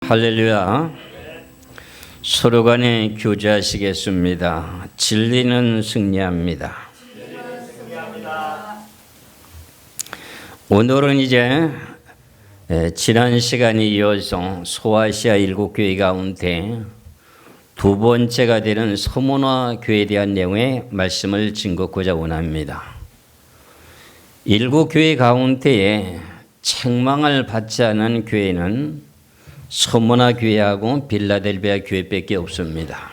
할렐루야. 서로 간에 교제하시겠습니다. 진리는 승리합니다. 오늘은 이제 지난 시간에 이어서 소아시아 7교회 가운데 두 번째가 되는 서문화 교회에 대한 내용의 말씀을 증거하고자 원합니다. 7교회 가운데에 책망을 받지 않은 교회는 서문화 교회하고 빌라델비아 교회밖에 없습니다.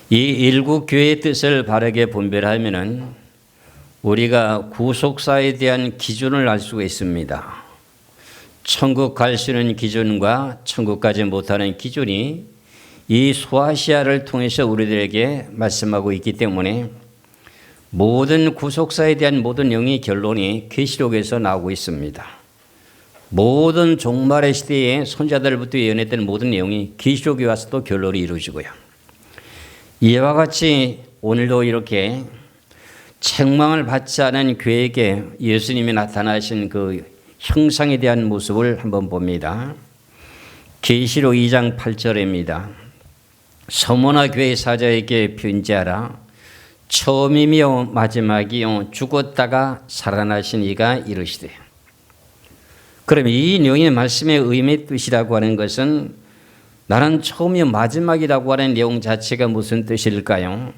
이 7교회의 뜻을 바르게 분별하면은 우리가 구속사에 대한 기준을 알 수가 있습니다. 천국 갈 수 있는 기준과 천국 가지 못하는 기준이 이 소아시아를 통해서 우리들에게 말씀하고 있기 때문에 모든 구속사에 대한 모든 내용의 결론이 계시록에서 나오고 있습니다. 모든 종말의 시대에 선자들부터 예언했던 모든 내용이 계시록에 와서도 결론이 이루어지고요. 이와 같이 오늘도 이렇게 책망을 받지 않은 교회에게 예수님이 나타나신 그 형상에 대한 모습을 한번 봅니다. 계시록 2장 8절입니다. 서문화 교회 사자에게 편지하라. 처음이며 마지막이요 죽었다가 살아나신 이가 이르시되. 그럼 이 내용의 말씀의 의미의 뜻이라고 하는 것은 나는 처음이요 마지막이라고 하는 내용 자체가 무슨 뜻일까요?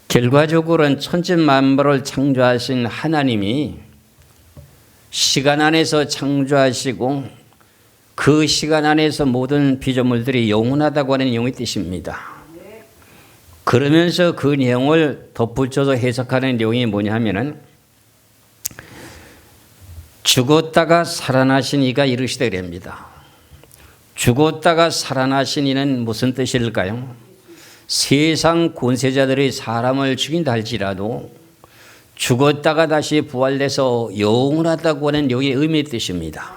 결과적으로는 천지만물을 창조하신 하나님이 시간 안에서 창조하시고 그 시간 안에서 모든 피조물들이 영원하다고 하는 내용의 뜻입니다. 그러면서 그 내용을 덧붙여서 해석하는 내용이 뭐냐 하면은 죽었다가 살아나신 이가 이르시되 그럽니다. 죽었다가 살아나신 이는 무슨 뜻일까요? 세상 권세자들이 사람을 죽인다 할지라도 죽었다가 다시 부활돼서 영원하다고 하는 내용의 의미의 뜻입니다.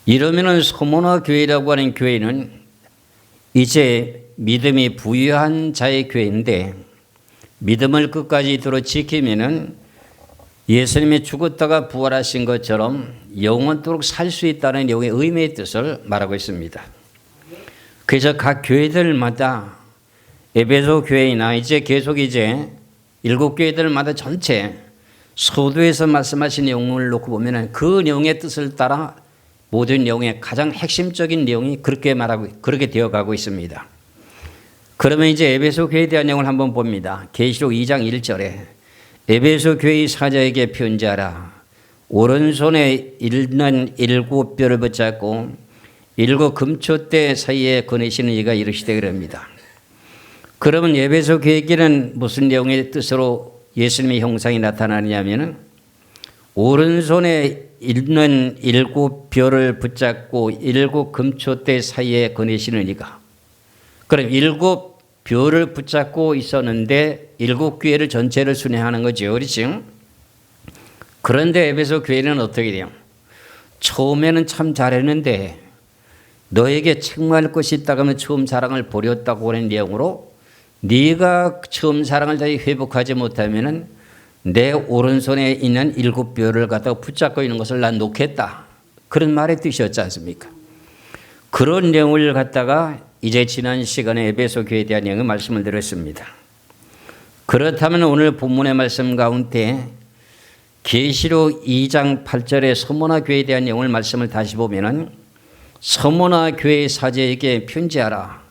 이러면은 서문화 교회라고 하는 교회는 이제 믿음이 부유한 자의 교회인데 믿음을 끝까지 들어 지키면은 예수님이 죽었다가 부활하신 것처럼 영원토록 살 수 있다는 내용의 의미의 뜻을 말하고 있습니다. 그래서 각 교회들마다 에베소 교회나 이제 계속 7교회들마다 전체 서두에서 말씀하신 내용을 놓고 보면은 그 내용의 뜻을 따라 모든 내용의 가장 핵심적인 내용이 그렇게 되어가고 있습니다. 그러면 이제 에베소 교회에 대한 내용을 한번 봅니다. 계시록 2장 1절에 에베소 교회의 사자에게 편지하라. 오른손에 있는 7뼈를 붙잡고 7 금초대 사이에 거내시는 이가 이르시되 그럽니다. 그러면 에베소 교회에게는 무슨 내용의 뜻으로 예수님의 형상이 나타나느냐면은 오른손에 있는 7뼈를 붙잡고 7 금초대 사이에 거내시는 이가. 그럼 7뼈를 붙잡고 있었는데 7교회를 전체를 순회하는 거죠. 그렇죠? 그런데 에베소 교회는 어떻게 돼요? 처음에는 참 잘했는데 너에게 책망할 것이 있다고 하면 처음 사랑을 버렸다고 하는 내용으로 네가 처음 사랑을 다시 회복하지 못하면은 내 오른손에 있는 7뼈를 갖다가 붙잡고 있는 것을 난 놓겠다. 그런 말의 뜻이었지 않습니까? 그런 내용을 갖다가 이제 지난 시간에 에베소 교회에 대한 내용의 말씀을 드렸습니다. 그렇다면 오늘 본문의 말씀 가운데 계시록 2장 8절의 서문화 교회에 대한 내용을 말씀을 다시 보면은 서문화 교회의 사제에게 편지하라.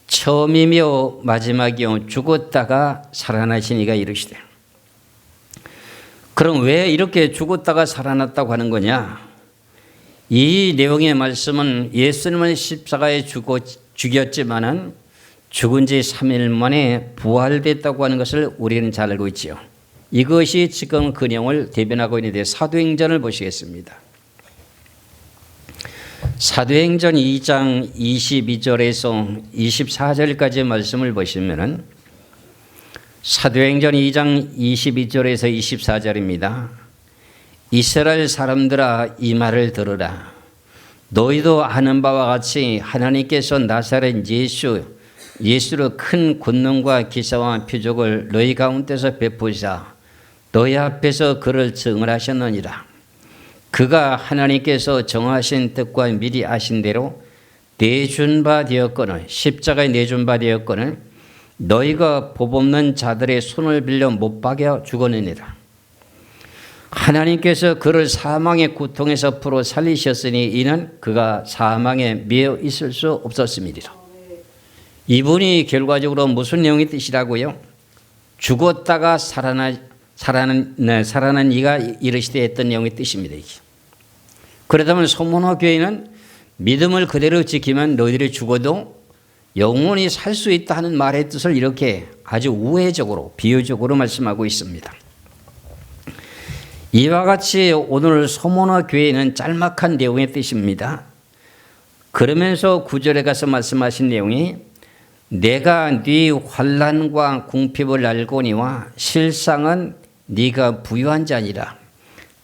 처음이며 마지막이요 죽었다가 살아나신 이가 이르시되. 그럼 왜 이렇게 죽었다가 살아났다고 하는 거냐? 이 내용의 말씀은 예수님은 십자가에 죽였지만은 죽은 지 3일 만에 부활됐다고 하는 것을 우리는 잘 알고 있지요. 이것이 지금 그 내용을 대변하고 있는데 사도행전을 보시겠습니다. 사도행전 2장 22절에서 24절까지의 말씀을 보시면은 사도행전 2장 22절에서 24절입니다. 이스라엘 사람들아 이 말을 들으라. 너희도 아는 바와 같이 하나님께서 나사렛 예수로 큰 권능과 기사와 표적을 너희 가운데서 베푸사 너희 앞에서 그를 증언하셨느니라. 그가 하나님께서 정하신 뜻과 미리 아신 대로 내준 바 되었거늘 십자가에 내준 바 되었거늘 너희가 법 없는 자들의 손을 빌려 못 박여 죽었느니라. 하나님께서 그를 사망의 고통에서 풀어 살리셨으니 이는 그가 사망에 매여 있을 수 없었음이니라. 이분이 결과적으로 무슨 내용의 뜻이라고요? 죽었다가 살아난 이가 이르시되 했던 내용의 뜻입니다. 그렇다면 소문화 교회는 믿음을 그대로 지키면 너희들이 죽어도 영원히 살 수 있다 하는 말의 뜻을 이렇게 아주 우회적으로 비유적으로 말씀하고 있습니다. 이와 같이 오늘 소문화 교회는 짤막한 내용의 뜻입니다. 그러면서 9절에 가서 말씀하신 내용이 내가 네 환난과 궁핍을 알거니와 실상은 네가 부유한 자니라.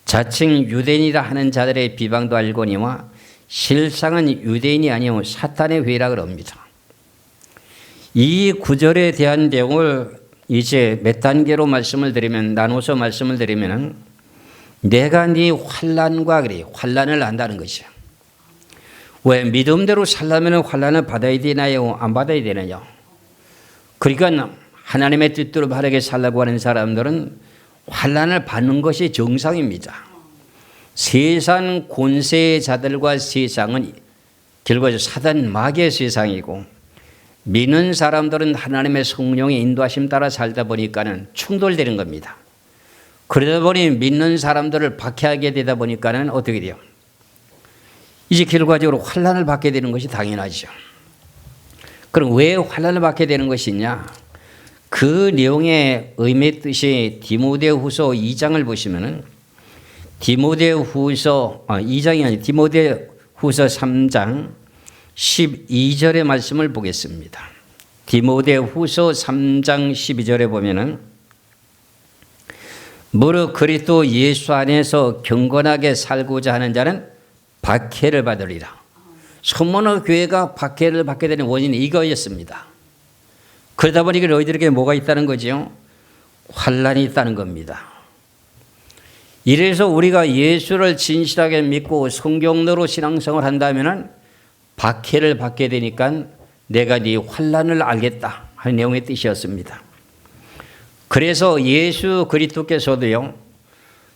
자칭 유대인이라 하는 자들의 비방도 알거니와 실상은 유대인이 아니오 사탄의 회라 그럽니다. 이 구절에 대한 내용을 이제 몇 단계로 말씀을 드리면 나눠서 말씀을 드리면은 내가 네 환난과 그래 환난을 안다는 것이죠. 왜 믿음대로 살려면 환난을 받아야 되나요? 안 받아야 되나요? 그러니까 하나님의 뜻대로 바르게 살라고 하는 사람들은 환난을 받는 것이 정상입니다. 세상 권세의 자들과 세상은 결과적으로 사단 마귀의 세상이고 믿는 사람들은 하나님의 성령의 인도하심 따라 살다 보니까는 충돌되는 겁니다. 그러다 보니 믿는 사람들을 박해하게 되다 보니까는 어떻게 돼요? 이제 결과적으로 환난을 받게 되는 것이 당연하죠. 그럼 왜 환난을 받게 되는 것이냐? 그 내용의 의미의 뜻이 디모데후서 2장을 보시면은 디모데후서 2장이 아니라 디모데후서 3장 12절의 말씀을 보겠습니다. 디모데후서 3장 12절에 보면은 무릇 그리스도 예수 안에서 경건하게 살고자 하는 자는 박해를 받으리라. 소문화 교회가 박해를 받게 되는 원인이 이거였습니다. 그러다 보니까 너희들에게 뭐가 있다는 거지요? 환난이 있다는 겁니다. 이래서 우리가 예수를 진실하게 믿고 성경대로 신앙생활을 한다면은 박해를 받게 되니까 내가 네 환난을 알겠다 하는 내용의 뜻이었습니다. 그래서 예수 그리스도께서도요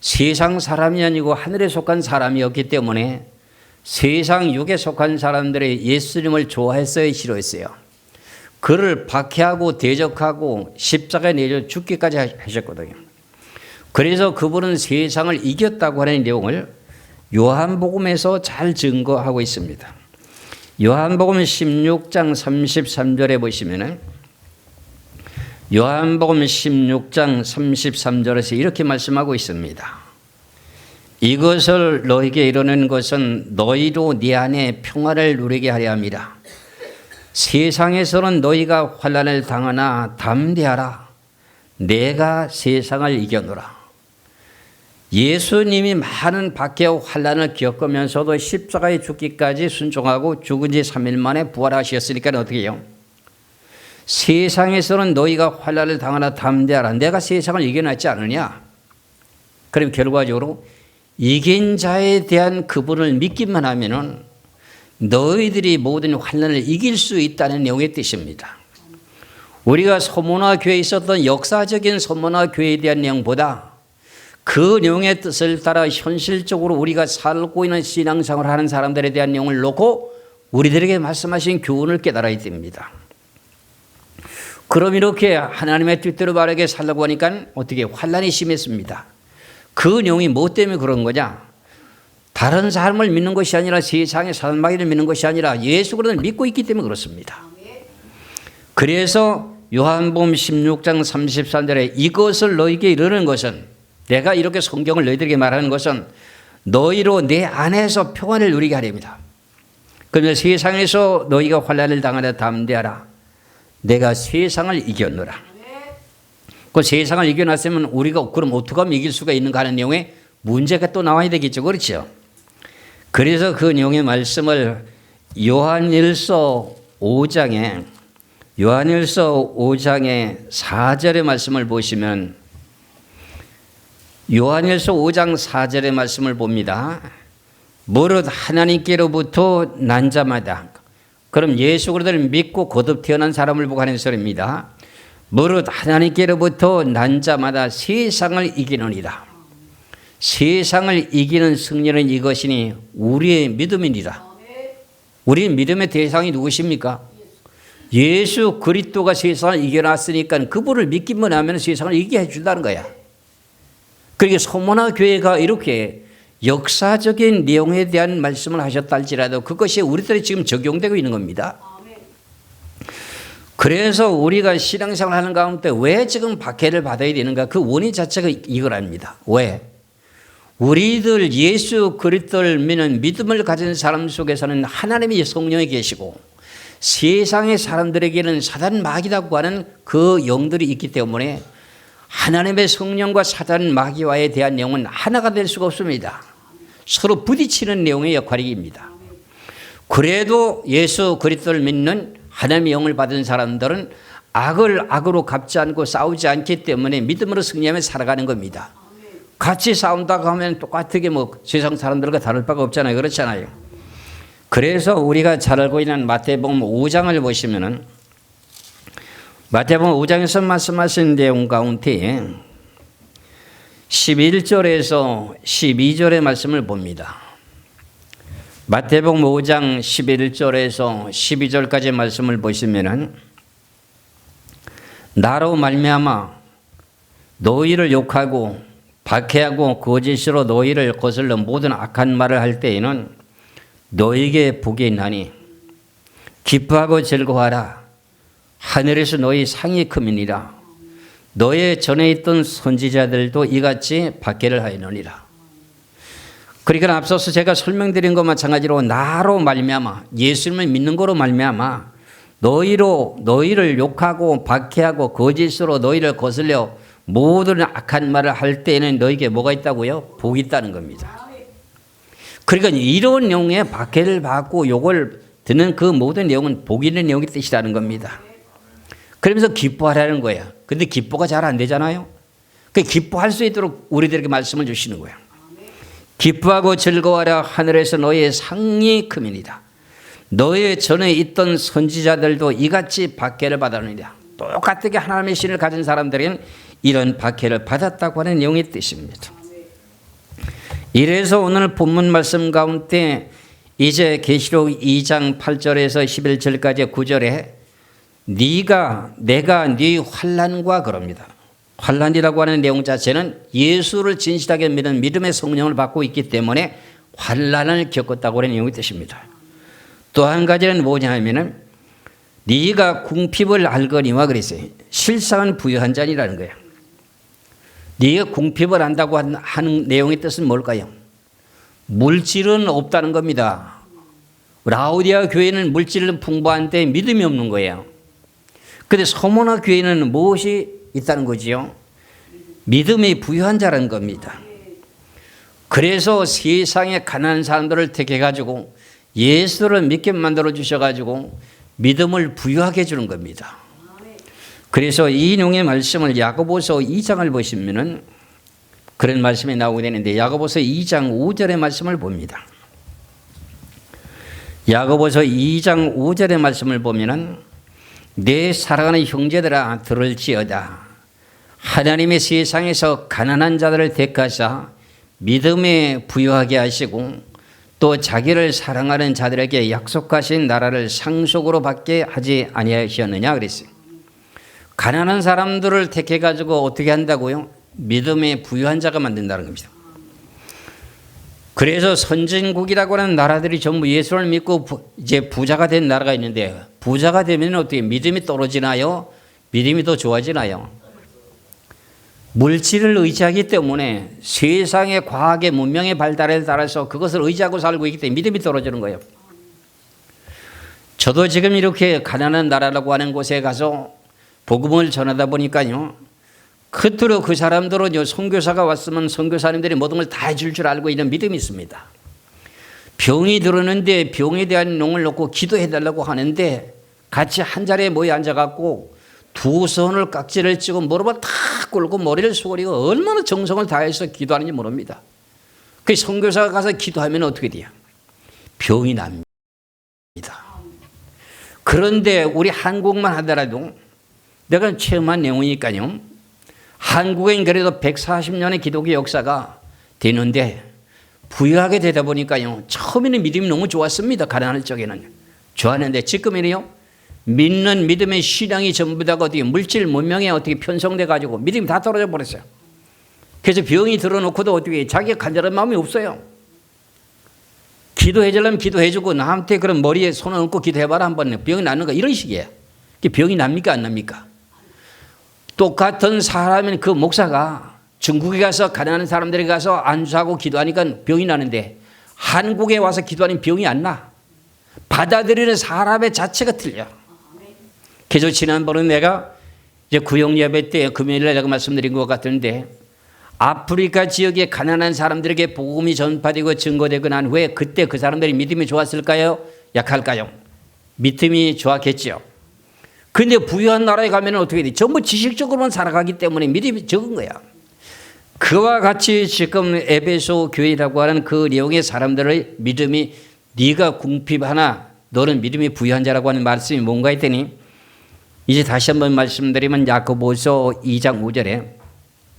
세상 사람이 아니고 하늘에 속한 사람이었기 때문에 세상 육에 속한 사람들의 예수님을 좋아했어요, 싫어했어요? 그를 박해하고 대적하고 십자가에 내려 죽기까지 하셨거든요. 그래서 그분은 세상을 이겼다고 하는 내용을 요한복음에서 잘 증거하고 있습니다. 요한복음 16장 33절에 보시면은 요한복음 16장 33절에서 이렇게 말씀하고 있습니다. 이것을 너에게 이르는 것은 너희로 네 안에 평화를 누리게 하려 함이라. 세상에서는 너희가 환난을 당하나 담대하라. 내가 세상을 이겨노라. 예수님이 많은 박해와 환난을 겪으면서도 십자가에 죽기까지 순종하고 죽은 지 3일 만에 부활하셨으니까 어떻게 해요? 세상에서는 너희가 환난을 당하나 담대하라. 내가 세상을 이겨놨지 않느냐? 그럼 결과적으로 이긴 자에 대한 그분을 믿기만 하면은 너희들이 모든 환난을 이길 수 있다는 내용의 뜻입니다. 우리가 소문화 교회에 있었던 역사적인 소문화 교회에 대한 내용보다 그 내용의 뜻을 따라 현실적으로 우리가 살고 있는 신앙생활을 하는 사람들에 대한 내용을 놓고 우리들에게 말씀하신 교훈을 깨달아야 됩니다. 그럼 이렇게 하나님의 뜻대로 바르게 살려고 하니까 어떻게 환난이 심했습니다. 그 내용이 뭐 때문에 그런 거냐? 다른 사람을 믿는 것이 아니라 세상의 사람마귀를 믿는 것이 아니라 예수 그리스도를 믿고 있기 때문에 그렇습니다. 그래서 요한복음 16장 33절에 이것을 너희에게 이르는 것은 내가 이렇게 성경을 너희들에게 말하는 것은 너희로 내 안에서 평안을 누리게 하렵니다. 그러면 세상에서 너희가 환난을 당하려 담대하라. 내가 세상을 이겼노라. 그 세상을 이겨놨으면 우리가 그럼 어떻게 하면 이길 수가 있는가 하는 내용에 문제가 또 나와야 되겠죠. 그렇죠? 그래서 그 내용의 말씀을 요한일서 5장의 4절의 말씀을 보시면 요한일서 5장 4절의 말씀을 봅니다. 무릇 하나님께로부터 난 자마다, 그럼 예수 그리스도를 믿고 거듭 태어난 사람을 보고 하는 소리입니다. 무릇 하나님께로부터 난 자마다 세상을 이기느니라. 세상을 이기는 승리는 이것이니 우리의 믿음이니라. 우리 믿음의 대상이 누구십니까? 예수 그리스도가 세상을 이겨놨으니까 그분을 믿기만 하면 세상을 이기게 해준다는 거야. 그러니까 소모나 교회가 이렇게 역사적인 내용에 대한 말씀을 하셨다 할지라도 그것이 우리들이 지금 적용되고 있는 겁니다. 그래서 우리가 신앙생활 하는 가운데 왜 지금 박해를 받아야 되는가? 그 원인 자체가 이거랍니다. 왜? 우리들 예수 그리스도를 믿는 믿음을 가진 사람 속에서는 하나님의 성령이 계시고 세상의 사람들에게는 사단 마귀라고 하는 그 영들이 있기 때문에 하나님의 성령과 사단 마귀와에 대한 내용은 하나가 될 수가 없습니다. 서로 부딪히는 내용의 역할입니다. 그래도 예수 그리스도를 믿는 하나님의 영을 받은 사람들은 악을 악으로 갚지 않고 싸우지 않기 때문에 믿음으로 승리하며 살아가는 겁니다. 같이 싸운다고 하면 똑같게 세상 사람들과 다를 바가 없잖아요. 그렇잖아요. 그래서 우리가 잘 알고 있는 마태복음 5장을 보시면은 마태복음 5장에서 말씀하신 내용 가운데 11절에서 12절의 말씀을 봅니다. 마태복음 5장 11절에서 12절까지 말씀을 보시면은 나로 말미암아 너희를 욕하고 박해하고 거짓으로 너희를 거슬러 모든 악한 말을 할 때에는 너희에게 복이 있나니 기뻐하고 즐거워하라. 하늘에서 너희 상이 큼이니라. 너의 전에 있던 선지자들도 이같이 박해를 하였느니라. 그러니까 앞서서 제가 설명드린 것 마찬가지로 나로 말미암아 예수님을 믿는 거로 말미암아 너희를 욕하고 박해하고 거짓으로 너희를 거슬려 모든 악한 말을 할 때에는 너에게 뭐가 있다고요? 복이 있다는 겁니다. 그러니까 이런 내용의 박해를 받고 욕을 듣는 그 모든 내용은 복 있는 내용의 뜻이라는 겁니다. 그러면서 기뻐하라는 거야. 근데 기뻐가 잘 안 되잖아요. 그 기뻐할 수 있도록 우리들에게 말씀을 주시는 거야. 기뻐하고 즐거워하라. 하늘에서 너의 상이 큼이니라. 너의 전에 있던 선지자들도 이같이 박해를 받았느니라. 똑같게 하나님의 신을 가진 사람들은 이런 박해를 받았다고 하는 내용의 뜻입니다. 이래서 오늘 본문 말씀 가운데 이제 계시록 2장 8절에서 11절까지 9절에 내가 네 환난과 그럽니다. 환난이라고 하는 내용 자체는 예수를 진실하게 믿는 믿음의 성령을 받고 있기 때문에 환난을 겪었다고 하는 내용의 뜻입니다. 또 한 가지는 뭐냐 하면은 네가 궁핍을 알거니와 그랬어요. 실상은 부유한 자니라는 거예요. 네가 궁핍을 안다고 하는 내용의 뜻은 뭘까요? 물질은 없다는 겁니다. 라오디아 교회는 물질은 풍부한데 믿음이 없는 거예요. 그런데 소모나 교회는 무엇이 있다는 거지요? 믿음이 부유한 자라는 겁니다. 그래서 세상에 가난한 사람들을 택해가지고 예수를 믿게 만들어 주셔가지고 믿음을 부유하게 해주는 겁니다. 그래서 이 내용의 말씀을 야고보서 2장을 보시면은 그런 말씀이 나오게 되는데 야고보서 2장 5절의 말씀을 봅니다. 야고보서 2장 5절의 말씀을 보면은 내 사랑하는 형제들아 들을지어다. 하나님의 세상에서 가난한 자들을 택하사 믿음에 부유하게 하시고 또 자기를 사랑하는 자들에게 약속하신 나라를 상속으로 받게 하지 아니하셨느냐 그랬어요. 가난한 사람들을 택해가지고 어떻게 한다고요? 믿음에 부유한 자가 만든다는 겁니다. 그래서 선진국이라고 하는 나라들이 전부 예수를 믿고 이제 부자가 된 나라가 있는데 부자가 되면 어떻게 믿음이 떨어지나요? 믿음이 더 좋아지나요? 물질을 의지하기 때문에 세상의 과학의 문명의 발달에 따라서 그것을 의지하고 살고 있기 때문에 믿음이 떨어지는 거예요. 저도 지금 이렇게 가난한 나라라고 하는 곳에 가서 복음을 전하다 보니까요. 그토록 그 사람들은 선교사가 왔으면 선교사님들이 모든 걸 다 해줄 줄 알고 있는 믿음이 있습니다. 병이 들었는데 병에 대한 용을 놓고 기도해달라고 하는데 같이 한 자리에 모여 앉아갖고 두 손을 깍지를 찌고 무릎을 탁 꿇고 머리를 숙이고 얼마나 정성을 다해서 기도하는지 모릅니다. 그 선교사가 가서 기도하면 어떻게 돼요? 병이 납니다. 그런데 우리 한국만 하더라도 내가 체험한 내용이니까요. 한국엔 그래도 140년의 기독교 역사가 되는데 부유하게 되다 보니까요. 처음에는 믿음이 너무 좋았습니다. 가난할 적에는. 좋았는데 지금은요. 믿는 믿음의 신앙이 전부 다가 어떻게 물질 문명에 어떻게 편성돼 가지고 믿음이 다 떨어져 버렸어요. 그래서 병이 들어놓고도 어떻게 자기가 간절한 마음이 없어요. 기도해 주려면 기도해 주고 나한테 그런 머리에 손을 얹고 기도해봐라 한번 병이 낫는가 이런 식이에요. 병이 납니까 안 납니까? 똑같은 사람인 그 목사가 중국에 가서 가난한 사람들이 가서 안수하고 기도하니까 병이 나는데 한국에 와서 기도하는 병이 안 나. 받아들이는 사람의 자체가 틀려. 그래서 지난번에 내가 이제 구역 예배 때 금요일에 내가 말씀드린 것 같은데 아프리카 지역의 가난한 사람들에게 복음이 전파되고 증거되고 난 후에 그때 그 사람들이 믿음이 좋았을까요? 약할까요? 믿음이 좋았겠죠. 근데 부유한 나라에 가면 어떻게 돼? 전부 지식적으로만 살아가기 때문에 믿음이 적은 거야. 그와 같이 지금 에베소 교회라고 하는 그 내용의 사람들의 믿음이 네가 궁핍하나 너는 믿음이 부유한 자라고 하는 말씀이 뭔가 했더니 이제 다시 한번 말씀드리면 야고보서 2장 5절에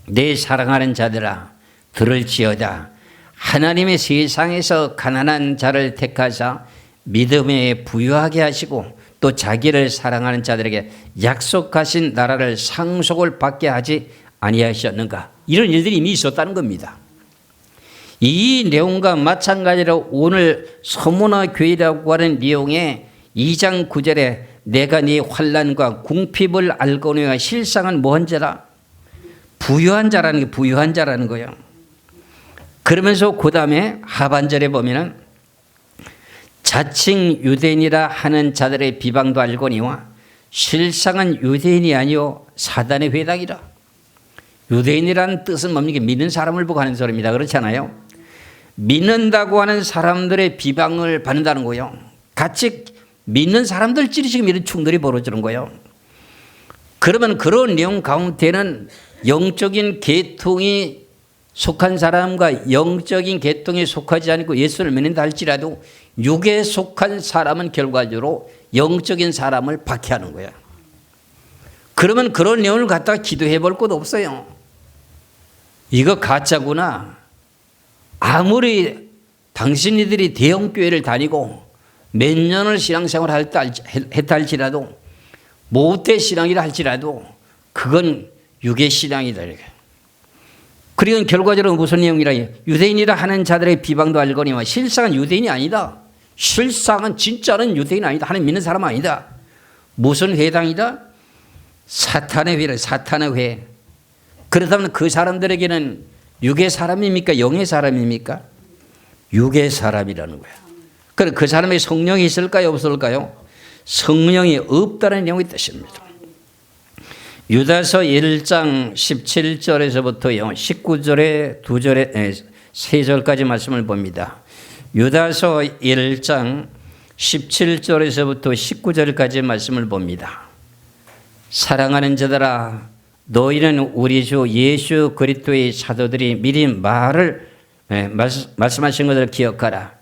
내 사랑하는 자들아 들을지어다 하나님의 세상에서 가난한 자를 택하사 믿음에 부유하게 하시고 또 자기를 사랑하는 자들에게 약속하신 나라를 상속을 받게 하지 아니하셨는가. 이런 일들이 이미 있었다는 겁니다. 이 내용과 마찬가지로 오늘 서문화 교회라고 하는 내용의 2장 9절에 내가 네 환난과 궁핍을 알거니와 실상은 뭐한 자라? 부유한 자라는 게 부유한 자라는 거예요. 그러면서 그 다음에 하반절에 보면은 자칭 유대인이라 하는 자들의 비방도 알거니와 실상은 유대인이 아니요 사단의 회당이라. 유대인이라는 뜻은 뭡니까? 믿는 사람을 보고 하는 소리입니다. 그렇잖아요. 믿는다고 하는 사람들의 비방을 받는다는 거예요. 같이 믿는 사람들끼리 지금 이런 충돌이 벌어지는 거예요. 그러면 그런 내용 가운데는 영적인 계통이 속한 사람과 영적인 계통에 속하지 않고 예수를 믿는다 할지라도 육에 속한 사람은 결과적으로 영적인 사람을 박해하는 거야. 그러면 그런 내용을 갖다가 기도해 볼 것도 없어요. 이거 가짜구나. 아무리 당신이들이 대형교회를 다니고 몇 년을 신앙생활을 했다 할지라도 모태 신앙이라 할지라도 그건 육의 신앙이다. 그리고 결과적으로 무슨 내용이라 유대인이라 하는 자들의 비방도 알거니와 실상은 유대인이 아니다. 실상은 진짜는 유대인 아니다. 하나님 믿는 사람 아니다. 무슨 회당이다? 사탄의 회라. 사탄의 회. 그렇다면 그 사람들에게는 육의 사람입니까? 영의 사람입니까? 육의 사람이라는 거야. 그럼 그 사람의 성령이 있을까요? 없을까요? 성령이 없다는 내용이 뜻입니다. 유다서 1장 17절에서부터요 19절에 2절에 3절까지 말씀을 봅니다. 유다서 1장 17절에서부터 19절까지 말씀을 봅니다. 사랑하는 자들아 너희는 우리 주 예수 그리스도의 사도들이 미리 말씀하신 것을 기억하라.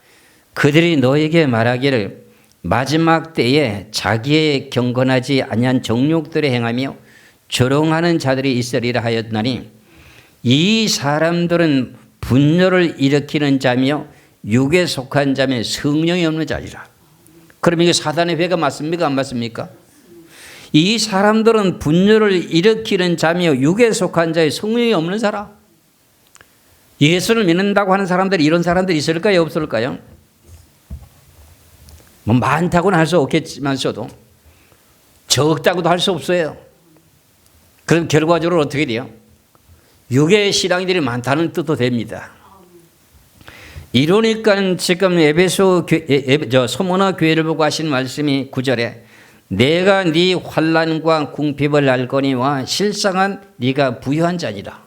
그들이 너에게 말하기를 마지막 때에 자기의 경건하지 아니한 정욕들을 행하며 조롱하는 자들이 있으리라 하였나니 이 사람들은 분열을 일으키는 자며 육에 속한 자며 성령이 없는 자리라. 그럼 이게 사단의 회가 맞습니까? 안 맞습니까? 이 사람들은 분열을 일으키는 자며 육에 속한 자의 성령이 없는 사람. 예수를 믿는다고 하는 사람들이 이런 사람들이 있을까요? 없을까요? 뭐 많다고는 할 수 없겠지만서도 적다고도 할 수 없어요. 그럼 결과적으로 어떻게 돼요? 육의 신앙인들이 많다는 뜻도 됩니다. 이러니까 지금 에베소 서문화 교회를 보고 하신 말씀이 9절에 내가 네 환난과 궁핍을 알거니와 실상은 네가 부유한 자니라.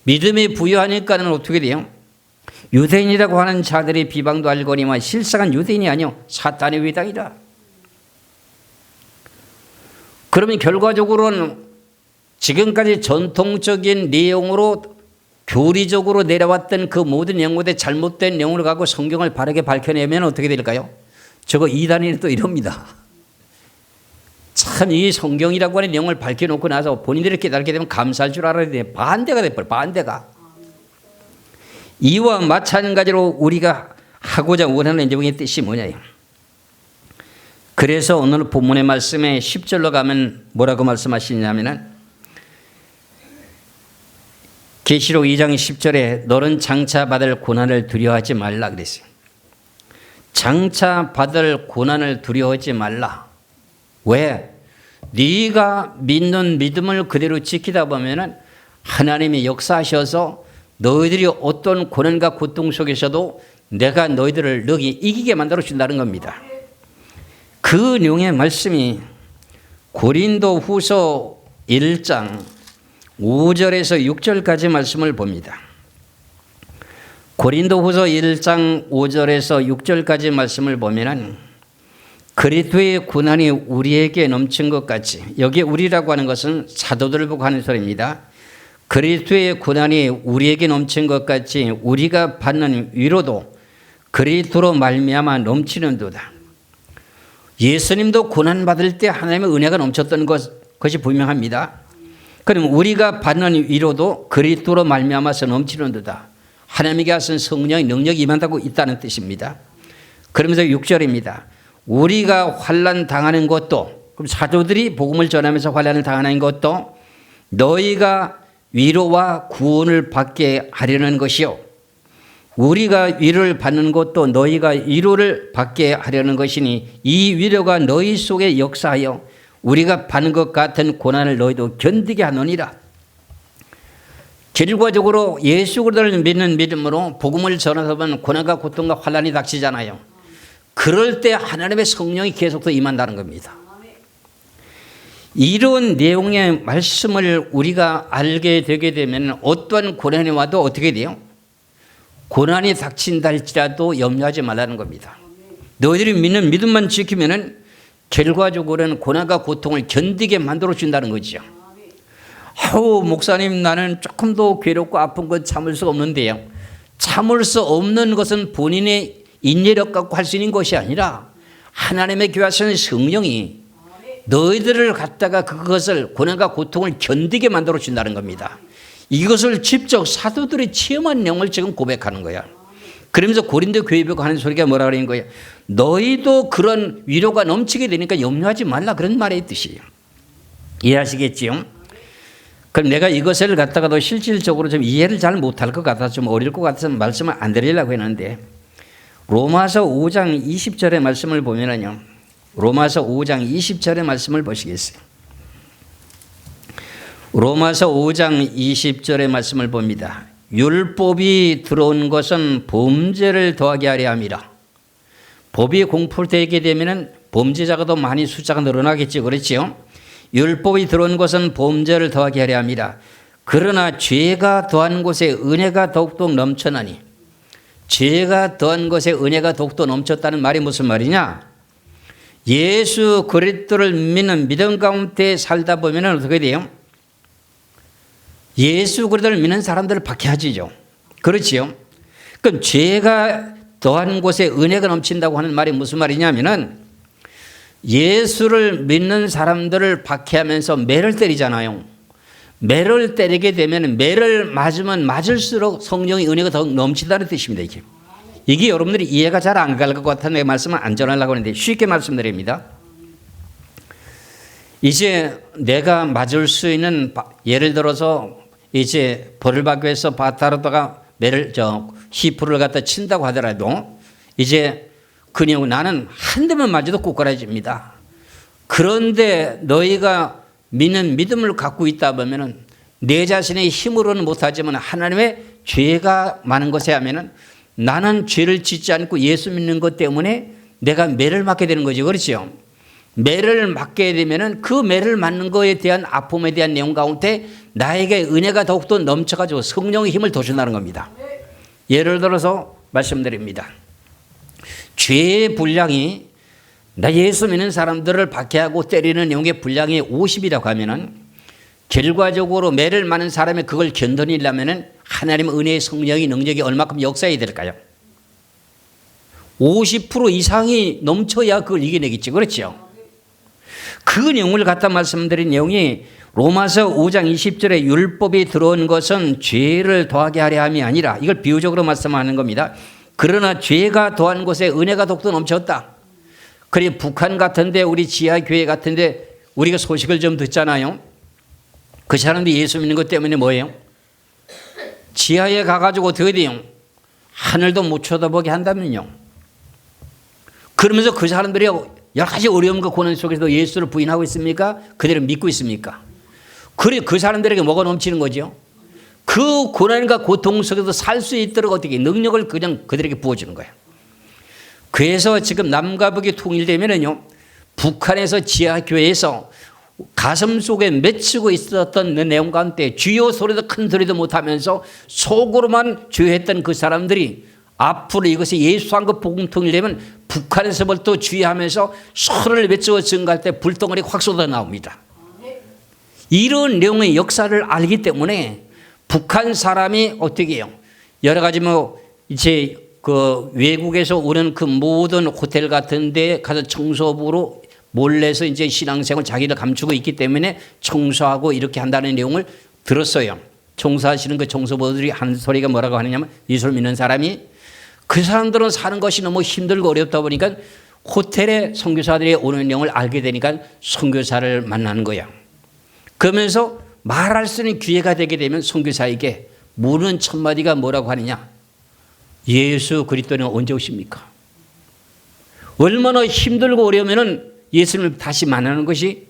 믿음이 부유하니까는 어떻게 돼요? 유대인이라고 하는 자들의 비방도 알거니와 실상은 유대인이 아니요 사탄의 회당이라. 그러면 결과적으로는 지금까지 전통적인 내용으로 교리적으로 내려왔던 그 모든 연구대 잘못된 내용을 갖고 성경을 바르게 밝혀내면 어떻게 될까요? 저거 이단이 또 이럽니다. 참 이 성경이라고 하는 내용을 밝혀놓고 나서 본인들이 깨닫게 되면 감사할 줄 알아야 돼. 반대가 돼버려. 반대가. 이와 마찬가지로 우리가 하고자 원하는 내용의 뜻이 뭐냐요. 그래서 오늘 본문의 말씀에 10절로 가면 뭐라고 말씀하시냐면은 계시록 2장 10절에 너는 장차 받을 고난을 두려워하지 말라 그랬어요. 장차 받을 고난을 두려워하지 말라. 왜? 네가 믿는 믿음을 그대로 지키다 보면은 하나님이 역사하셔서 너희들이 어떤 고난과 고통 속에서도 내가 너희들을 너희 이기게 만들어 준다는 겁니다. 그 내용의 말씀이 고린도 후서 1장 5절에서 6절까지 말씀을 봅니다. 고린도 후서 1장 5절에서 6절까지 말씀을 보면은 그리스도의 고난이 우리에게 넘친 것 같이, 여기 우리라고 하는 것은 사도들을 보고 하는 소리입니다. 그리스도의 고난이 우리에게 넘친 것 같이 우리가 받는 위로도 그리스도로 말미암아 넘치는도다. 예수님도 고난 받을 때 하나님의 은혜가 넘쳤던 것이 분명합니다. 그럼 우리가 받는 위로도 그리스도로 말미암아서 넘치는도다. 하나님에게 하신 성령의 능력이 임한다고 있다는 뜻입니다. 그러면서 6절입니다. 우리가 환난 당하는 것도, 그럼 사도들이 복음을 전하면서 환난을 당하는 것도 너희가 위로와 구원을 받게 하려는 것이요. 우리가 위로를 받는 것도 너희가 위로를 받게 하려는 것이니 이 위로가 너희 속에 역사하여 우리가 받는 것 같은 고난을 너희도 견디게 하노니라. 결과적으로 예수 그리스도를 믿는 믿음으로 복음을 전하다 보면 고난과 고통과 환난이 닥치잖아요. 그럴 때 하나님의 성령이 계속 더 임한다는 겁니다. 이런 내용의 말씀을 우리가 알게 되게 되면 어떠한 고난이 와도 어떻게 돼요? 고난이 닥친다 할지라도 염려하지 말라는 겁니다. 너희들이 믿는 믿음만 지키면은 결과적으로는 고난과 고통을 견디게 만들어 준다는 거죠. 아우 목사님 나는 조금 더 괴롭고 아픈 건 참을 수 없는데요. 참을 수 없는 것은 본인의 인내력 갖고 할 수 있는 것이 아니라 하나님의 교하시는 성령이 너희들을 갖다가 그것을 고난과 고통을 견디게 만들어 준다는 겁니다. 이것을 직접 사도들이 체험한 내용을 지금 고백하는 거야. 그러면서 고린도 교회 보고 하는 소리가 뭐라 그러는 거예요? 너희도 그런 위로가 넘치게 되니까 염려하지 말라 그런 말의 뜻이에요. 이해하시겠지요? 그럼 내가 이것을 갖다가도 실질적으로 좀 이해를 잘 못할 것 같아서 좀 어려울 것 같아서 말씀을 안 드리려고 했는데 로마서 5장 20절의 말씀을 보면은요. 로마서 5장 20절의 말씀을 보시겠어요. 로마서 5장 20절의 말씀을 봅니다. 율법이 들어온 것은 범죄를 더하게 하려 함이라. 법이 공포되게 되면은 범죄자가 더 많이 숫자가 늘어나겠죠. 그렇지요? 율법이 들어온 것은 범죄를 더하게 하려 함이라. 그러나 죄가 더한 곳에 은혜가 더욱더 넘쳐나니. 죄가 더한 것에 은혜가 더욱더 넘쳤다는 말이 무슨 말이냐? 예수 그리스도를 믿는 믿음 가운데 살다 보면 어떻게 돼요? 예수 그리스도를 믿는 사람들을 박해하지죠. 그렇지요? 그럼 죄가 더한 곳에 은혜가 넘친다고 하는 말이 무슨 말이냐면은 예수를 믿는 사람들을 박해하면서 매를 때리잖아요. 매를 때리게 되면 매를 맞으면 맞을수록 성령의 은혜가 더 넘친다는 뜻입니다. 이게 여러분들이 이해가 잘 안 갈 것 같아서 내 말씀을 안 전하려고 하는데 쉽게 말씀드립니다. 이제 내가 맞을 수 있는 예를 들어서 이제 벌을 받기 위해서 바다로다가 매를 히프를 갖다 친다고 하더라도 이제 그냥 나는 한 대만 맞아도 꼬꾸라집니다. 그런데 너희가 믿는 믿음을 갖고 있다 보면은 내 자신의 힘으로는 못하지만 하나님의 죄가 많은 것에 하면은 나는 죄를 짓지 않고 예수 믿는 것 때문에 내가 매를 맞게 되는 거죠. 그렇죠? 매를 맞게 되면은 그 매를 맞는 것에 대한 아픔에 대한 내용 가운데 나에게 은혜가 더욱더 넘쳐가지고 성령의 힘을 더 준다는 겁니다. 예를 들어서 말씀드립니다. 죄의 분량이 나 예수 믿는 사람들을 박해하고 때리는 영의 분량이 50이라고 하면은 결과적으로 매를 많은 사람이 그걸 견뎌내려면은 하나님의 은혜의 성령의 능력이 얼마큼 역사해야 될까요? 50% 이상이 넘쳐야 그걸 이겨내겠지. 그렇죠? 그 내용을 갖다 말씀드린 내용이 로마서 5장 20절에 율법이 들어온 것은 죄를 더하게 하려 함이 아니라, 이걸 비유적으로 말씀하는 겁니다. 그러나 죄가 더한 곳에 은혜가 더욱더 넘쳤다. 그래 북한 같은데, 우리 지하교회 같은데 우리가 소식을 좀 듣잖아요. 그 사람들이 예수 믿는 것 때문에 뭐예요? 지하에 가가지고 어떻게 돼요? 하늘도 못 쳐다보게 한다면요. 그러면서 그 사람들이 여러 가지 어려움과 고난 속에서도 예수를 부인하고 있습니까? 그대로 믿고 있습니까? 그래 그 사람들에게 뭐가 넘치는 거죠? 그 고난과 고통 속에서 살 수 있도록 어떻게 능력을 그냥 그들에게 부어주는 거예요. 그래서 지금 남과 북이 통일되면은요, 북한에서 지하교회에서 가슴 속에 맺히고 있었던 내용 가운데 주여 소리도 큰 소리도 못하면서 속으로만 주여했던 그 사람들이 앞으로 이것이 예수한국 복음 통일되면 북한에서부터 주의하면서 소리를 외쳐 증가할 때 불덩어리 확 쏟아 나옵니다. 이런 내용의 역사를 알기 때문에 북한 사람이 어떻게 해요? 여러 가지 이제 그 외국에서 오는 그 모든 호텔 같은 데 가서 청소부로 몰래서 이제 신앙생활 자기를 감추고 있기 때문에 청소하고 이렇게 한다는 내용을 들었어요. 청소하시는 그 청소부들이 하는 소리가 뭐라고 하느냐면, 예수를 믿는 사람이 그 사람들은 사는 것이 너무 힘들고 어렵다 보니까 호텔에 선교사들이 오는 내용을 알게 되니까 선교사를 만나는 거야. 그러면서 말할 수 있는 기회가 되게 되면 선교사에게 물은 첫 마디가 뭐라고 하느냐? 예수 그리스도는 언제 오십니까? 얼마나 힘들고 어려우면은 예수님을 다시 만나는 것이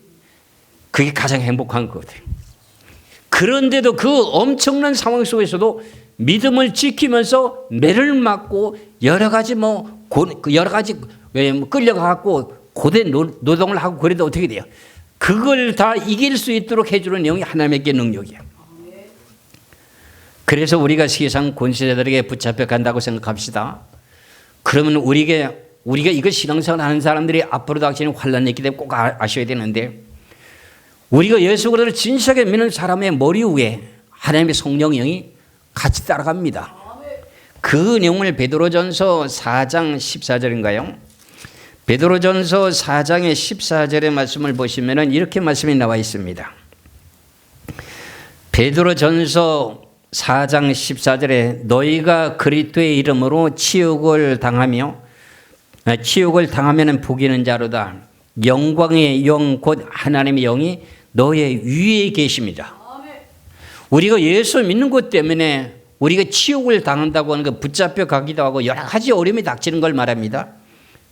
그게 가장 행복한 것 같아요. 그런데도 그 엄청난 상황 속에서도 믿음을 지키면서 매를 맞고 여러 가지 끌려가고 고된 노동을 하고 그래도 어떻게 돼요? 그걸 다 이길 수 있도록 해주는 내용이 하나님의 능력이야. 그래서 우리가 세상 권세자들에게 붙잡혀 간다고 생각합시다. 그러면 우리가 이거 신앙생활 하는 사람들이 앞으로도 확실히 환란이 있기 때문에 꼭 아셔야 되는데, 우리가 예수 그리스도를 진실하게 믿는 사람의 머리 위에 하나님의 성령이 같이 따라갑니다. 그 내용을 베드로전서 4장 14절인가요? 베드로전서 4장의 14절의 말씀을 보시면 이렇게 말씀이 나와 있습니다. 베드로전서 4장 14절에 너희가 그리스도의 이름으로 치욕을 당하면 복이 있는 자로다. 영광의 영 곧 하나님의 영이 너의 위에 계십니다. 우리가 예수 믿는 것 때문에 우리가 치욕을 당한다고 하는 거, 붙잡혀 가기도 하고 여러 가지 어려움이 닥치는 걸 말합니다.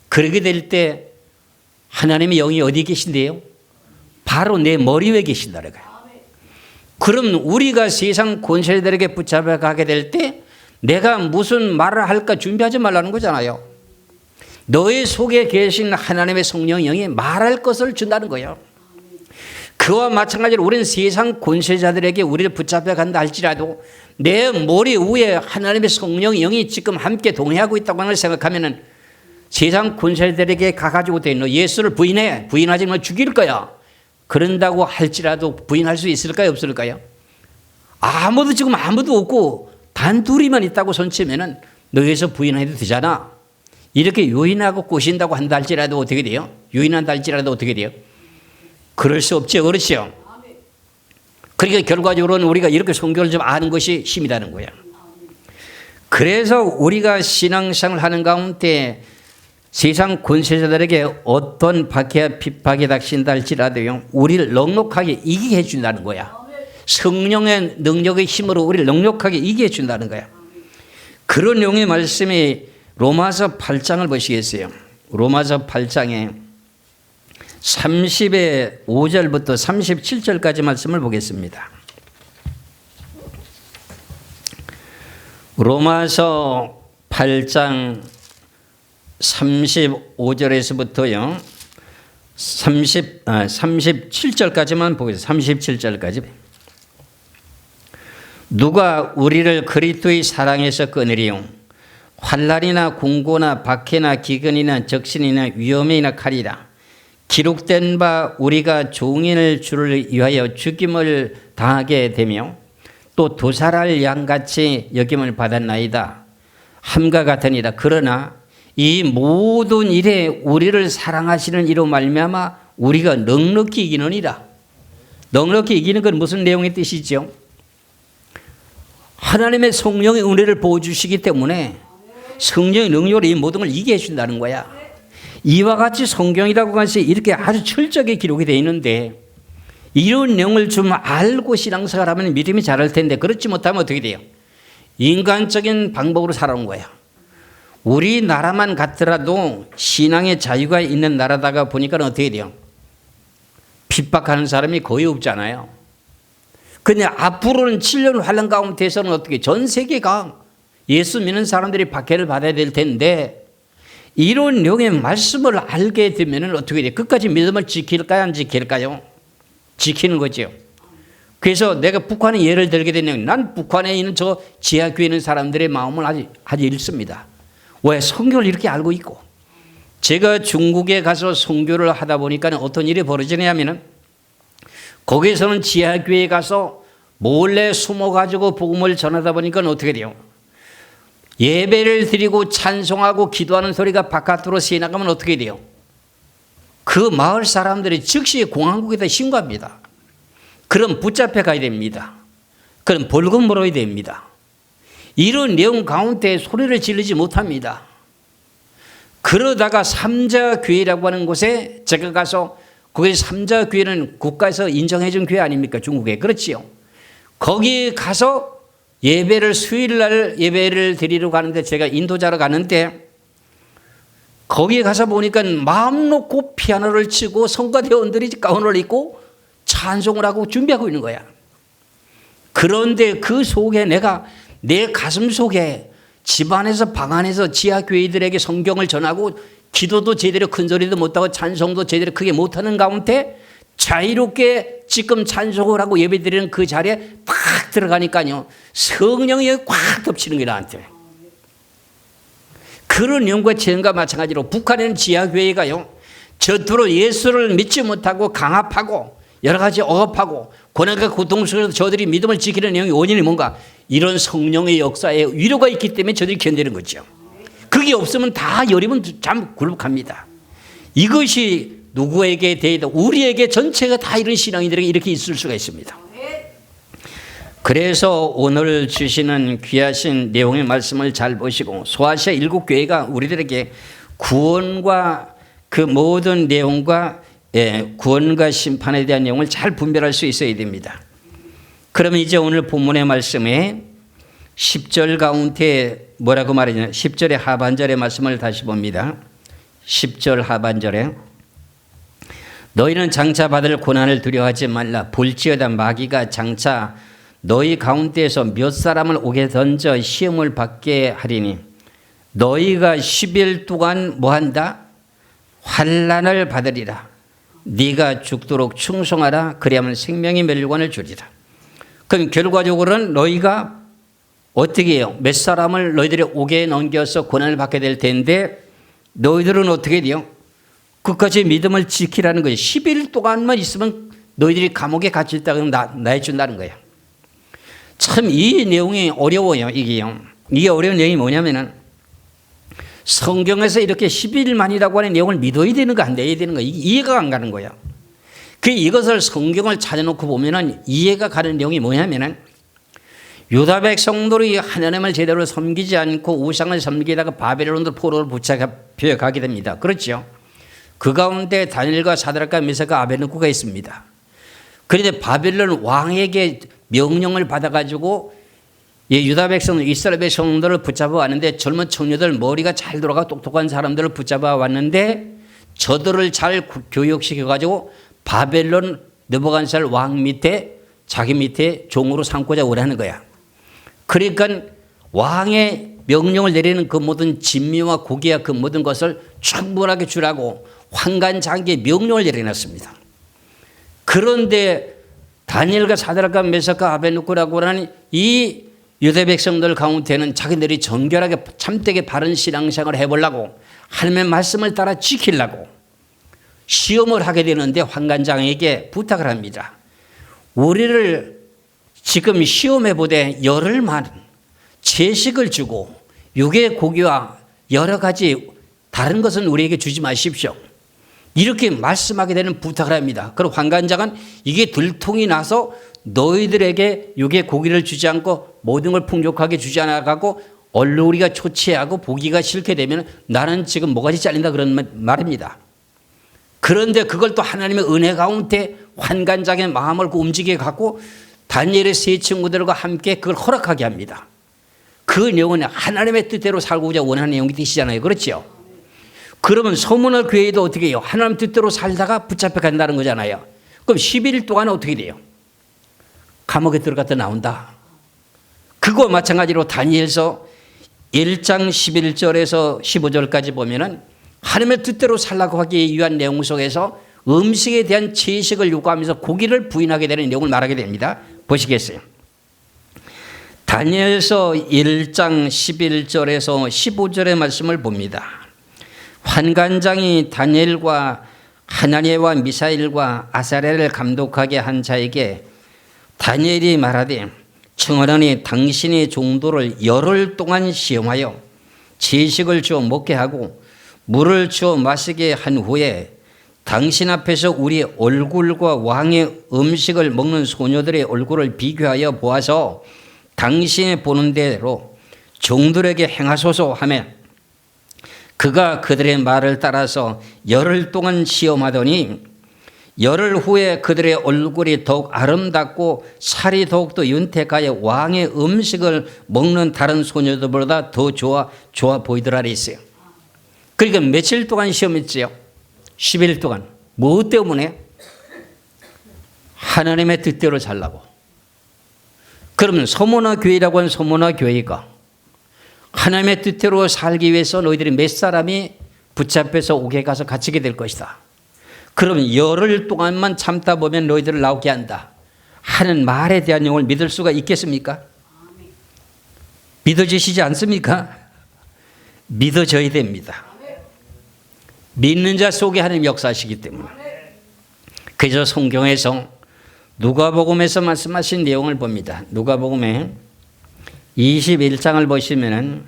그렇게 될 때 하나님의 영이 어디 계신데요? 바로 내 머리 위에 계신다는 거예요. 그럼 우리가 세상 권세들에게 붙잡혀 가게 될 때 내가 무슨 말을 할까 준비하지 말라는 거잖아요. 너의 속에 계신 하나님의 성령의 영이 말할 것을 준다는 거예요. 그와 마찬가지로 우리는 세상 권세자들에게 우리를 붙잡혀 간다 할지라도 내 머리 위에 하나님의 성령의 영이 지금 함께 동행하고 있다고 하는 걸 생각하면은 세상 권세자들에게 가가지고 너 예수를 부인해. 부인하지 마 죽일 거야. 그런다고 할지라도 부인할 수 있을까요? 없을까요? 아무도 없고 단 둘이만 있다고 손치면은 너에서 부인해도 되잖아. 이렇게 요인하고 꼬신다고 한다 할지라도 어떻게 돼요? 요인한다 할지라도 어떻게 돼요? 그럴 수 없죠. 그렇죠? 그러니까 결과적으로는 우리가 이렇게 성경을 좀 아는 것이 힘이라는 거야. 그래서 우리가 신앙생활을 하는 가운데 세상 권세자들에게 어떤 박해와 핍박이 닥친다 할지라도요, 우리를 넉넉하게 이기게 해준다는 거야. 성령의 능력의 힘으로 우리를 넉넉하게 이기게 해준다는 거야. 그런 내용의 말씀이 로마서 8장을 보시겠어요? 로마서 8장에 30의 5절부터 37절까지 말씀을 보겠습니다. 로마서 8장 35절에서부터요 37절까지만 보겠습니다. 37절까지. 누가 우리를 그리스도의 사랑에서 끊으리요? 환난이나 궁고나 박해나 기근이나 적신이나 위험이나 칼이라 기록된 바 우리가 종일 주를 위하여 죽임을 당하게 되며 또 도살할 양같이 여김을 받았나이다. 함과 같으니라. 그러나 이 모든 일에 우리를 사랑하시는 이로 말미암아 우리가 넉넉히 이기느니라. 넉넉히 이기는 건 무슨 내용의 뜻이죠? 하나님의 성령의 은혜를 부어주시기 때문에 성령의 능력으로 이 모든 걸 이기게 해준다는 거야. 이와 같이 성경이라고 하는 것이 이렇게 아주 철저하게 기록이 되어 있는데 이런 내용을 좀 알고 신앙생활 하면 믿음이 자랄 텐데 그렇지 못하면 어떻게 돼요? 인간적인 방법으로 살아온 거야. 우리나라만 같더라도 신앙의 자유가 있는 나라다가 보니까 어떻게 돼요? 핍박하는 사람이 거의 없잖아요. 근데 앞으로는 7년 환란 가운데서는 어떻게 전 세계가 예수 믿는 사람들이 박해를 받아야 될 텐데 이런 내용의 말씀을 알게 되면 어떻게 돼요? 끝까지 믿음을 지킬까요? 안 지킬까요? 지키는 거죠. 그래서 내가 북한의 예를 들게 되면 난 북한에 있는 저 지하교회에 있는 사람들의 마음을 아주 읽습니다. 왜? 성경을 이렇게 알고 있고. 제가 중국에 가서 선교를 하다 보니까 어떤 일이 벌어지냐면은 거기에서는 지하교회에 가서 몰래 숨어가지고 복음을 전하다 보니까 어떻게 돼요? 예배를 드리고 찬송하고 기도하는 소리가 바깥으로 새나가면 어떻게 돼요? 그 마을 사람들이 즉시 공안국에다 신고합니다. 그럼 붙잡혀 가야 됩니다. 그럼 벌금 물어야 됩니다. 이런 내용 가운데 소리를 지르지 못합니다. 그러다가 삼자교회라고 하는 곳에 제가 가서 거기 삼자교회는 국가에서 인정해 준 교회 아닙니까? 중국에. 그렇지요. 거기 가서 예배를 수요일날 예배를 드리러 가는데 제가 인도자로 가는데 거기에 가서 보니까 마음 놓고 피아노를 치고 성가대원들이 가운을 입고 찬송을 하고 준비하고 있는 거야. 그런데 그 속에 내가 내 가슴 속에 집안에서 방 안에서 지하교회들에게 성경을 전하고 기도도 제대로 큰 소리도 못하고 찬송도 제대로 크게 못하는 가운데 자유롭게 지금 찬송을 하고 예배드리는 그 자리에 팍 들어가니까요 성령이 꽉 덮치는 게 나한테. 그런 내용과 제가 마찬가지로 북한에는 지하교회가요 저토록 예수를 믿지 못하고 강압하고 여러 가지 억압하고 고난과 고통 속에서 저들이 믿음을 지키는 내용의 원인이 뭔가 이런 성령의 역사에 위로가 있기 때문에 저들이 견디는 거죠. 그게 없으면 다 여리면 참 굴복합니다. 이것이 누구에게 대해도 우리에게 전체가 다 이런 신앙인들에게 이렇게 있을 수가 있습니다. 그래서 오늘 주시는 귀하신 내용의 말씀을 잘 보시고 소아시아 7교회가 우리들에게 구원과 그 모든 내용과 구원과 심판에 대한 내용을 잘 분별할 수 있어야 됩니다. 그러면 이제 오늘 본문의 말씀에 10절 가운데 뭐라고 말하냐 10절의 하반절의 말씀을 다시 봅니다. 10절 하반절에 너희는 장차 받을 고난을 두려워하지 말라. 볼지어다 마귀가 장차 너희 가운데에서 몇 사람을 오게 던져 시험을 받게 하리니 너희가 10일 동안 뭐한다? 환난을 받으리라. 네가 죽도록 충성하라. 그리하면 생명의 멸관을 주리라. 그럼 결과적으로는 너희가 어떻게 해요? 몇 사람을 너희들이 옥에 넘겨서 고난을 받게 될 텐데 너희들은 어떻게 돼요? 끝까지 믿음을 지키라는 거예요. 10일 동안만 있으면 너희들이 감옥에 갇혀 있다 그러면 나해 준다는 거예요. 참 이 내용이 어려워요. 이게 어려운 내용이 뭐냐면은 성경에서 이렇게 10일만이라고 하는 내용을 믿어야 되는 거 안 돼야 되는 거 이해가 안 가는 거야. 그 이것을 성경을 찾아놓고 보면은 이해가 가는 내용이 뭐냐면은 유다 백성들이 하나님을 제대로 섬기지 않고 우상을 섬기다가 바벨론으로 포로를 붙잡혀 가게 됩니다. 그렇죠? 그 가운데 다니엘과 사드락과 메삭과 아베느고가 있습니다. 그런데 바벨론 왕에게 명령을 받아가지고 유다 백성들, 이스라엘 백성들을 붙잡아 왔는데 젊은 청년들 머리가 잘 돌아가 똑똑한 사람들을 붙잡아 왔는데 저들을 잘 교육시켜가지고 바벨론 느부갓네살 왕 밑에 자기 밑에 종으로 삼고자 오라는 거야. 그러니까 왕의 명령을 내리는 그 모든 진미와 고기와 그 모든 것을 충분하게 주라고 환관장기에 명령을 내려놨습니다. 그런데 다니엘과 사드락과 메삭과 아베느고라고 하는 이 유대 백성들 가운데는 자기들이 정결하게 참되게 바른 신앙생활을 해보려고 하나님의 말씀을 따라 지키려고 시험을 하게 되는데 환관장에게 부탁을 합니다. 우리를 지금 시험해 보되 열흘 만 채식을 주고 육의 고기와 여러 가지 다른 것은 우리에게 주지 마십시오. 이렇게 말씀하게 되는 부탁을 합니다. 그럼 환관장은 이게 들통이 나서 너희들에게 육의 고기를 주지 않고 모든 걸 풍족하게 주지 않아가고 얼루리가 초췌하고 보기가 싫게 되면 나는 지금 모가지 잘린다 그런 말입니다. 그런데 그걸 또 하나님의 은혜 가운데 환관장의 마음을 움직여 갖고 다니엘의 세 친구들과 함께 그걸 허락하게 합니다. 그 내용은 하나님의 뜻대로 살고자 원하는 내용이 되시잖아요. 그렇죠? 그러면 서문화 교회도 어떻게 해요? 하나님 뜻대로 살다가 붙잡혀 간다는 거잖아요. 그럼 11일 동안 어떻게 돼요? 감옥에 들어갔다 나온다. 그거 마찬가지로 다니엘서 1장 11절에서 15절까지 보면은 하나님의 뜻대로 살라고 하기 위한 내용 속에서 음식에 대한 채식을 요구하면서 고기를 부인하게 되는 내용을 말하게 됩니다. 보시겠어요? 다니엘서 1장 11절에서 15절의 말씀을 봅니다. 환관장이 다니엘과 하나니아와 미사일과 아사랴를 감독하게 한 자에게 다니엘이 말하되 청하노니 당신의 종도를 열흘 동안 시험하여 채식을 주어 먹게 하고 물을 주어 마시게 한 후에 당신 앞에서 우리의 얼굴과 왕의 음식을 먹는 소녀들의 얼굴을 비교하여 보아서 당신이 보는 대로 종들에게 행하소서 하며 그가 그들의 말을 따라서 열흘 동안 시험하더니 열흘 후에 그들의 얼굴이 더욱 아름답고 살이 더욱더 윤택하여 왕의 음식을 먹는 다른 소녀들보다 더 좋아 보이더라 그랬어요. 그러니까 며칠 동안 시험했지요? 10일 동안. 뭐 때문에? 하나님의 뜻대로 살라고. 그러면 서문화 교회라고 하는 서문화 교회가 하나님의 뜻대로 살기 위해서 너희들이 몇 사람이 붙잡혀서 옥에 가서 갇히게 될 것이다. 그럼 열흘 동안만 참다 보면 너희들을 나오게 한다 하는 말에 대한 내용을 믿을 수가 있겠습니까? 믿어지시지 않습니까? 믿어져야 됩니다. 믿는 자 속에 하나님 역사하시기 때문에. 그래서 성경에서 누가복음에서 말씀하신 내용을 봅니다. 누가복음에 21장을 보시면은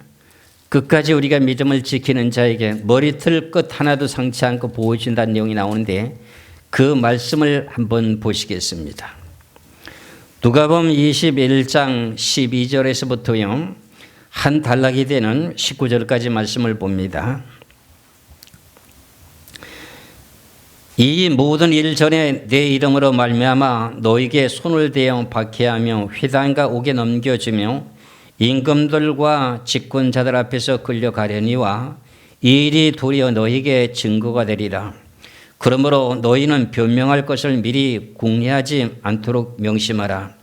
끝까지 우리가 믿음을 지키는 자에게 머리털 끝 하나도 상치 않고 보호해준다는 내용이 나오는데 그 말씀을 한번 보시겠습니다. 누가복음 21장 12절에서부터요 한 단락이 되는 19절까지 말씀을 봅니다. 이 모든 일 전에 내 이름으로 말미암아 너에게 손을 대어 박해하며 회당과 옥에 넘겨주며 임금들과 집권자들 앞에서 끌려가려니와 이 일이 도리어 너에게 증거가 되리라. 그러므로 너희는 변명할 것을 미리 궁리하지 않도록 명심하라.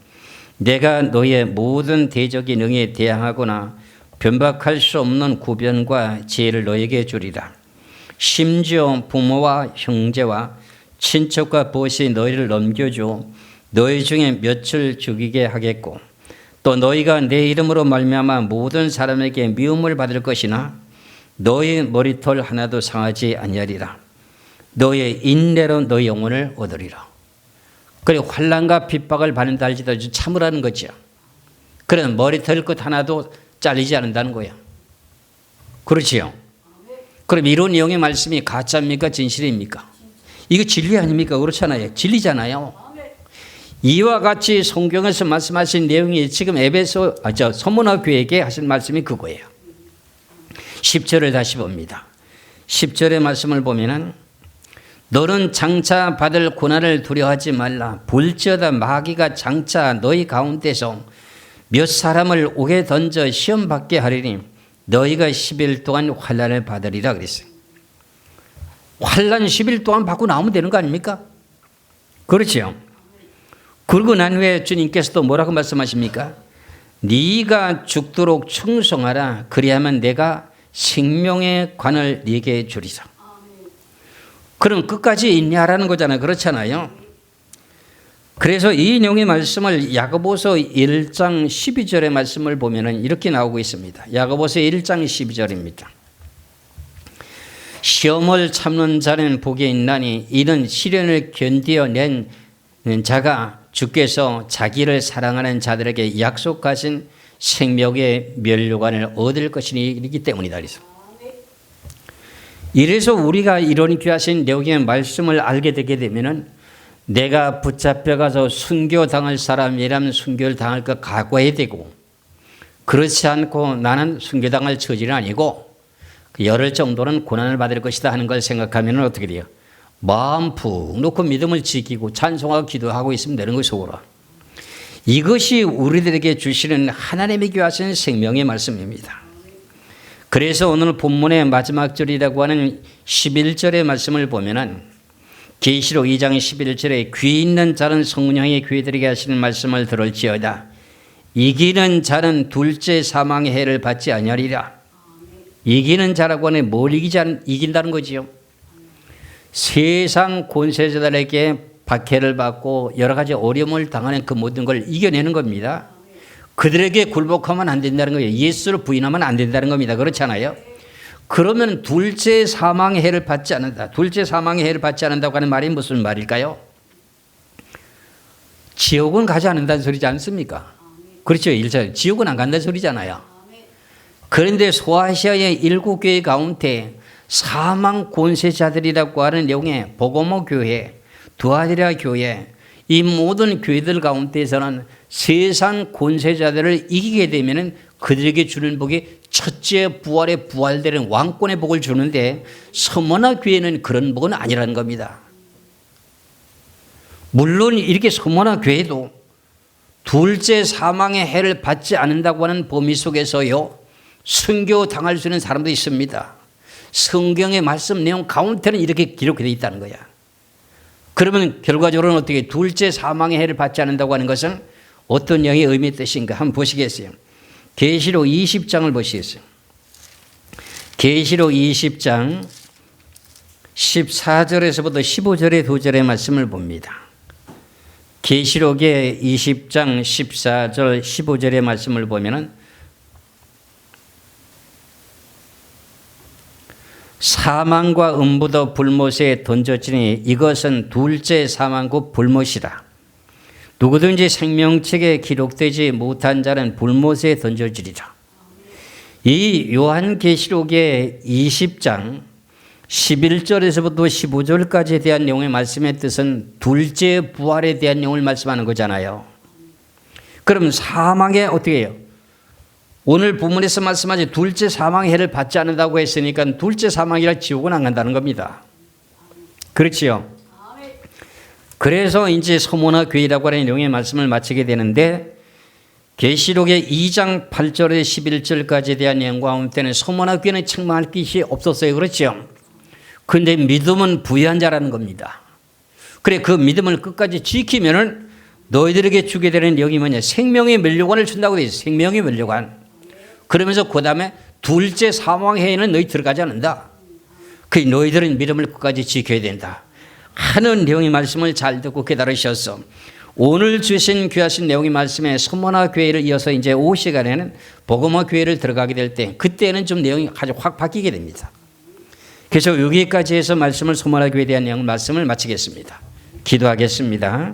내가 너희의 모든 대적인 능에 대항하거나 변박할 수 없는 구변과 지혜를 너에게 주리라. 심지어 부모와 형제와 친척과 벗이 너희를 넘겨줘 너희 중에 몇을 죽이게 하겠고 또 너희가 내 이름으로 말미암아 모든 사람에게 미움을 받을 것이나 너희 머리털 하나도 상하지 아니하리라. 너의 인내로 너희 영혼을 얻으리라. 그래 환난과 핍박을 받는다 할지라도 참으라는 거죠. 그래 머리털 끝 하나도 잘리지 않는다는 거야. 그렇지요. 그럼 이런 내용의 말씀이 가짜입니까? 진실입니까? 이거 진리 아닙니까? 그렇잖아요. 진리잖아요. 이와 같이 성경에서 말씀하신 내용이 지금 서문화 교회에게 하신 말씀이 그거예요. 10절을 다시 봅니다. 10절의 말씀을 보면은 너는 장차 받을 고난을 두려워하지 말라. 볼지어다 마귀가 장차 너희 가운데서 몇 사람을 옥에 던져 시험 받게 하리니 너희가 10일 동안 환난을 받으리라 그랬어요. 환난 10일 동안 받고 나오면 되는 거 아닙니까? 그렇죠. 그러고 난 후에 주님께서도 뭐라고 말씀하십니까? 네가 죽도록 충성하라. 그리하면 내가 생명의 관을 네게 주리라. 그럼 끝까지 인내하라는 거잖아요. 그렇잖아요. 그래서 이 내용의 말씀을 야고보서 1장 12절의 말씀을 보면은 이렇게 나오고 있습니다. 야고보서 1장 12절입니다. 시험을 참는 자는 복이 있나니 이는 시련을 견디어낸 자가 주께서 자기를 사랑하는 자들에게 약속하신 생명의 면류관을 얻을 것이기 때문이다. 이래서 우리가 이런 귀하신 내용의 말씀을 알게 되게 되면은 내가 붙잡혀가서 순교당할 사람이라면 순교를 당할 것 각오해야 되고, 그렇지 않고 나는 순교당할 처지는 아니고 열흘 정도는 고난을 받을 것이다 하는 걸 생각하면 어떻게 돼요? 마음 푹 놓고 믿음을 지키고 찬송하고 기도하고 있으면 되는 것이 속으로. 이것이 우리들에게 주시는 하나님의 귀하신 생명의 말씀입니다. 그래서 오늘 본문의 마지막 절이라고 하는 11절의 말씀을 보면은 계시록 2장 11절에 귀 있는 자는 성령의 귀에 들게 하시는 말씀을 들을지어다. 이기는 자는 둘째 사망의 해를 받지 아니하리라. 이기는 자라고 하는 뭘 이긴다는 거지요? 세상 권세자들에게 박해를 받고 여러 가지 어려움을 당하는 그 모든 걸 이겨내는 겁니다. 그들에게 굴복하면 안 된다는 거예요. 예수를 부인하면 안 된다는 겁니다. 그렇잖아요. 그러면 둘째 사망의 해를 받지 않는다. 둘째 사망의 해를 받지 않는다고 하는 말이 무슨 말일까요? 지옥은 가지 않는다는 소리지 않습니까? 그렇죠. 지옥은 안 간다는 소리잖아요. 그런데 소아시아의 7교회 가운데 사망 권세자들이라고 하는 내용의 보고모 교회, 두아디라 교회, 이 모든 교회들 가운데서는 세상 권세자들을 이기게 되면 그들에게 주는 복이 첫째 부활에 부활되는 왕권의 복을 주는데, 서머나 교회는 그런 복은 아니라는 겁니다. 물론 이렇게 서머나 교회도 둘째 사망의 해를 받지 않는다고 하는 범위 속에서요, 순교 당할 수 있는 사람도 있습니다. 성경의 말씀 내용 가운데는 이렇게 기록되어 있다는 거야. 그러면 결과적으로는 어떻게 둘째 사망의 해를 받지 않는다고 하는 것은 어떤 영의 의미의 뜻인가 한번 보시겠어요? 계시록 20장을 보시겠어요? 계시록 20장 14절에서부터 15절의 두 절의 말씀을 봅니다. 계시록의 20장 14절 15절의 말씀을 보면은 사망과 음부도 불못에 던져지니 이것은 둘째 사망 곧 불못이라. 누구든지 생명책에 기록되지 못한 자는 불못에 던져지리라. 이 요한계시록의 20장 11절에서부터 15절까지에 대한 내용의 말씀의 뜻은 둘째 부활에 대한 내용을 말씀하는 거잖아요. 그럼 사망에 어떻게 해요? 오늘 본문에서 말씀하신 둘째 사망의 해를 받지 않는다고 했으니까 둘째 사망이라 지옥은 안 간다는 겁니다. 그렇지요? 그래서 이제 서머나 교회라고 하는 내용의 말씀을 마치게 되는데, 계시록의 2장 8절에 11절까지에 대한 내용 가운데는 서머나 교회는 책망할 것이 없었어요. 그렇죠? 그런데 믿음은 부유한 자라는 겁니다. 그래, 그 믿음을 끝까지 지키면은 너희들에게 주게 되는 영이 뭐냐? 생명의 면류관을 준다고 되어 있어요. 생명의 면류관. 그러면서 그 다음에 둘째 사망해에는 너희 들어가지 않는다. 그 너희들은 믿음을 끝까지 지켜야 된다 하는 내용의 말씀을 잘 듣고 깨달으셔서 오늘 주신 귀하신 내용의 말씀에 서머나 교회를 이어서 이제 오후 시간에는 복음화 교회를 들어가게 될 때, 그때는 좀 내용이 아주 확 바뀌게 됩니다. 그래서 여기까지 해서 말씀을 서머나 교회에 대한 내용 말씀을 마치겠습니다. 기도하겠습니다.